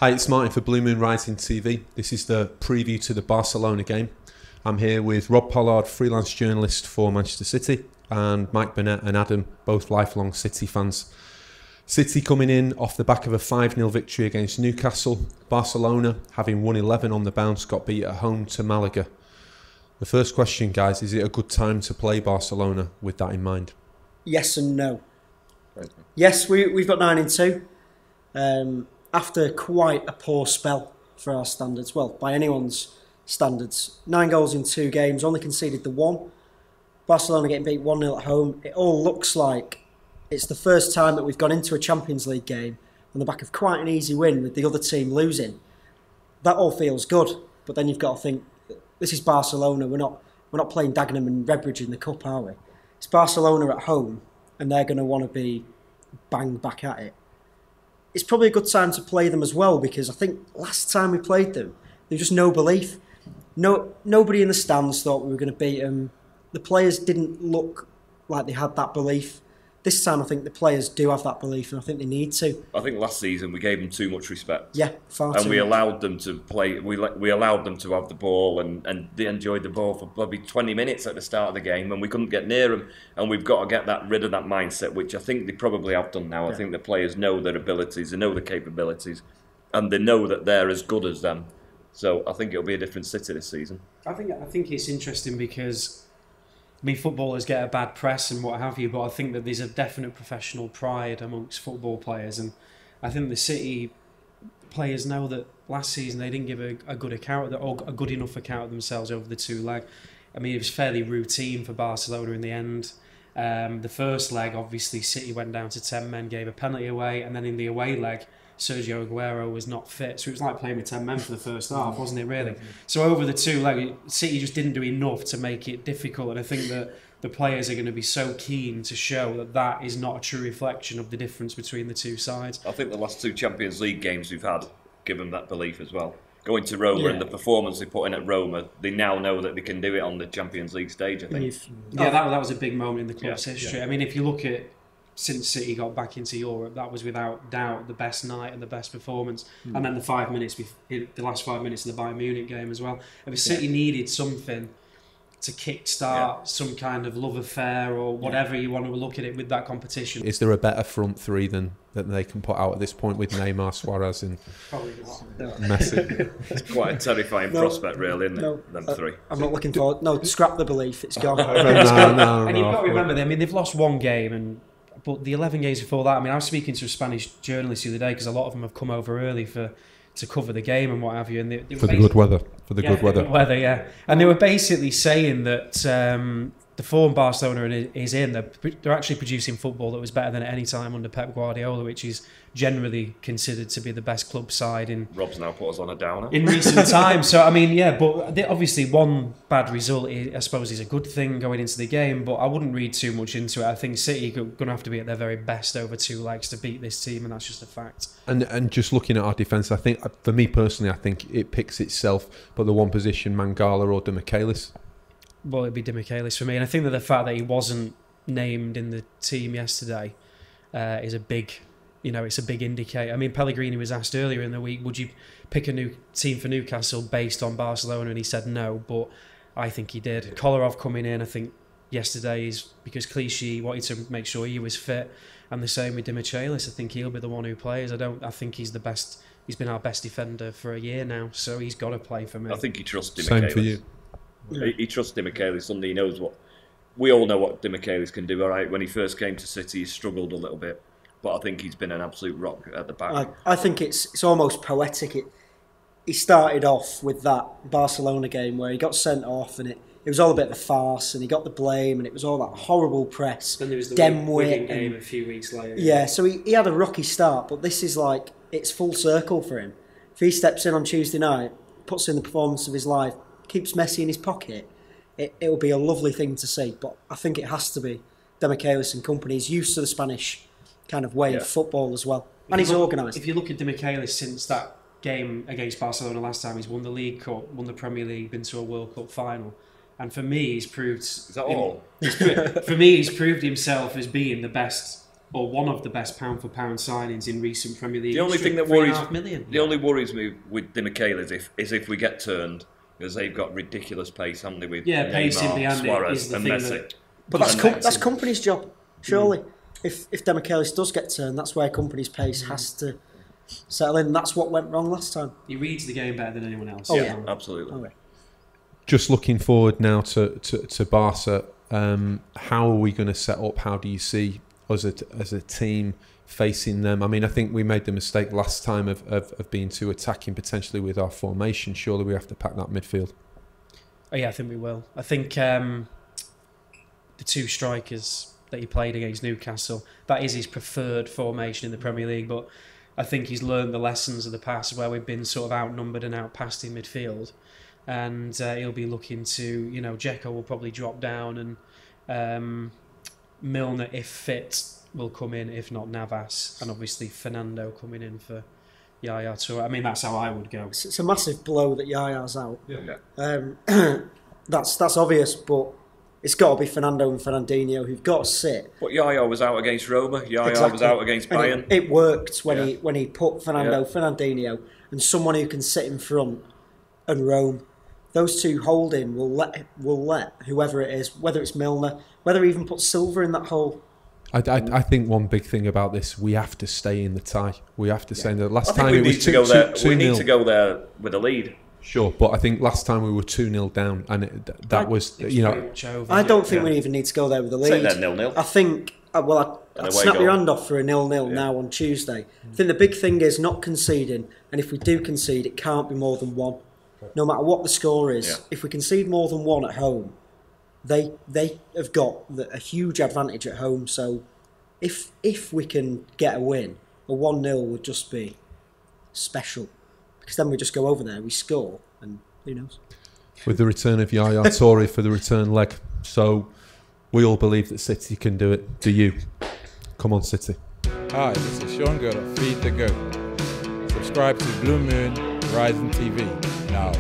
Hi, it's Martin for BlueMoonRisingTV. This is the preview to the Barcelona game. I'm here with Rob Pollard, freelance journalist for Manchester City, and Mike Burnett and Adam, both lifelong City fans. City coming in off the back of a 5-0 victory against Newcastle. Barcelona, having won 11 on the bounce, got beat at home to Malaga. The first question, guys, is it a good time to play Barcelona with that in mind? Yes and no. Yes, we've got 9-2. After quite a poor spell for our standards, well, by anyone's standards. 9 goals in 2 games, only conceded the 1. Barcelona getting beat 1-0 at home. It all looks like it's the first time that we've gone into a Champions League game on the back of quite an easy win with the other team losing. That all feels good, but then you've got to think, this is Barcelona. We're not playing Dagenham and Redbridge in the cup, are we? It's Barcelona at home, and they're going to want to be bang back at it. It's probably a good time to play them as well, because I think last time we played them, there was just no belief. Nobody in the stands thought we were going to beat them. The players didn't look like they had that belief. This time I think the players do have that belief, and I think they need to. I think last season we gave them too much respect. Yeah, far too And we much. allowed them to play. We allowed them to have the ball, and they enjoyed the ball for probably 20 minutes at the start of the game, and we couldn't get near them. And we've got to get rid of that mindset, which I think they probably have done now. I think the players know their abilities, they know their capabilities, and they know that they're as good as them. So I think it'll be a different City this season. I think it's interesting because, I mean, footballers get a bad press and what have you, but I think that there's a definite professional pride amongst football players, and I think the City players know that last season they didn't give a good account, or a good enough account of themselves over the 2 leg. I mean, it was fairly routine for Barcelona in the end. The first leg, obviously, City went down to 10 men, gave a penalty away, and then in the away leg, Sergio Aguero was not fit, so it was like playing with 10 men for the first half, wasn't it, really? So over the 2 leg, City just didn't do enough to make it difficult, and I think that the players are going to be so keen to show that that is not a true reflection of the difference between the 2 sides. I think the last 2 Champions League games we've had give them that belief as well. Going to Roma and the performance they put in at Roma, they now know that they can do it on the Champions League stage, I think. Yeah, that was a big moment in the club's history. I mean, if you look at since City got back into Europe, that was without doubt the best night and the best performance. And then the last 5 minutes of the Bayern Munich game as well. If City needed something to kickstart some kind of love affair or whatever you want to look at it with that competition. Is there a better front three than they can put out at this point with Neymar, Suarez and Messi? It's quite a terrifying prospect, really, isn't it? Them 3. I'm not looking forward. No, scrap the belief. It's gone. And you've got to remember, I mean, they've lost 1 game, but the 11 games before that, I mean, I was speaking to a Spanish journalist the other day because a lot of them have come over early to cover the game and what have you. And they for the good weather. Good weather, yeah. And they were basically saying that the form Barcelona is in, they're actually producing football that was better than at any time under Pep Guardiola, which is generally considered to be the best club side in... Rob's now put us on a downer. In recent times. So, I mean, yeah, but obviously 1 bad result, I suppose, is a good thing going into the game, but I wouldn't read too much into it. I think City are going to have to be at their very best over 2 legs to beat this team, and that's just a fact. And just looking at our defence, I think, for me personally, I think it picks itself, but the one position, Mangala or Demichelis. Well, it'd be Demichelis for me, and I think that the fact that he wasn't named in the team yesterday is a big, it's a big indicator. I mean, Pellegrini was asked earlier in the week, would you pick a new team for Newcastle based on Barcelona, and he said no, but I think he did. Kolarov coming in, I think yesterday is because Clichy wanted to make sure he was fit, and the same with Demichelis. I think he'll be the one who plays. I think he's the best. He's been our best defender for a year now, so he's got to play for me. I think he trusts Demichelis. Same for you. He trusts Demichelis. He knows what... We all know what Demichelis can do, all right? When he first came to City, he struggled a little bit. But I think he's been an absolute rock at the back. I think it's almost poetic. He started off with that Barcelona game where he got sent off, and it was all a bit of a farce, and he got the blame, and it was all that horrible press. Then there was the Wigan game a few weeks later. Yeah, so he had a rocky start, but this is like, it's full circle for him. If he steps in on Tuesday night, puts in the performance of his life, keeps Messi in his pocket, it will be a lovely thing to see. But I think it has to be Demichelis and company. He's used to the Spanish kind of way of football as well. And he's organised. If you look at Demichelis since that game against Barcelona last time, he's won the League Cup, won the Premier League, been to a World Cup final. And for me, he's proved... Is that all? For me, he's proved himself as being the best or one of the best pound for pound signings in recent Premier League. The only history, thing that worries $3.5 million. the only worries me with Di Michele is if we get turned, because they've got ridiculous pace, haven't they? With pace in Neymar, behind it Suarez, is the and thing Messi. that. But that's company's job, surely. If Demichelis does get turned, that's where company's pace has to settle in. That's what went wrong last time. He reads the game better than anyone else. Oh, yeah. Absolutely. Okay. Just looking forward now to Barca. How are we going to set up? How do you see us as a team facing them? I mean, I think we made the mistake last time of being too attacking potentially with our formation. Surely we have to pack that midfield. Oh, yeah, I think we will. I think the two strikers that he played against Newcastle, that is his preferred formation in the Premier League, but I think he's learned the lessons of the past where we've been sort of outnumbered and outpassed in midfield. And he'll be looking to, Dzeko will probably drop down, and Milner, if fit, will come in, if not Navas, and obviously Fernando coming in for Yaya Toure. I mean, that's how I would go. It's a massive blow that Yaya's out. Yeah. That's obvious, but it's got to be Fernando and Fernandinho who've got to sit. But Yaya was out against Roma. Yaya Exactly. was out against Bayern. And it worked when he put Fernandinho and someone who can sit in front and roam. Those two holding will let whoever it is, whether it's Milner, whether he even put Silva in that hole. I think one big thing about this, we have to stay in the tie. We have to stay in the last I think time we it was need to go there. 2-0. We need to go there with a lead. Sure, but I think last time we were 2-0 down, and that was I don't think we even need to go there with a lead. Say they're 0-0. I think I'd snap your hand off for a 0-0 now on Tuesday. I think the big thing is not conceding, and if we do concede, it can't be more than one. No matter what the score is, if we concede more than one at home, they have got a huge advantage at home. So if we can get a win, a 1-0 would just be special, because then we just go over there, we score, and who knows. With the return of Yaya Toure for the return leg, so we all believe that City can do it. Do you? Come on, City. Hi, this is Sean Good of Feed the Goat. Subscribe to Blue Moon Rising TV now.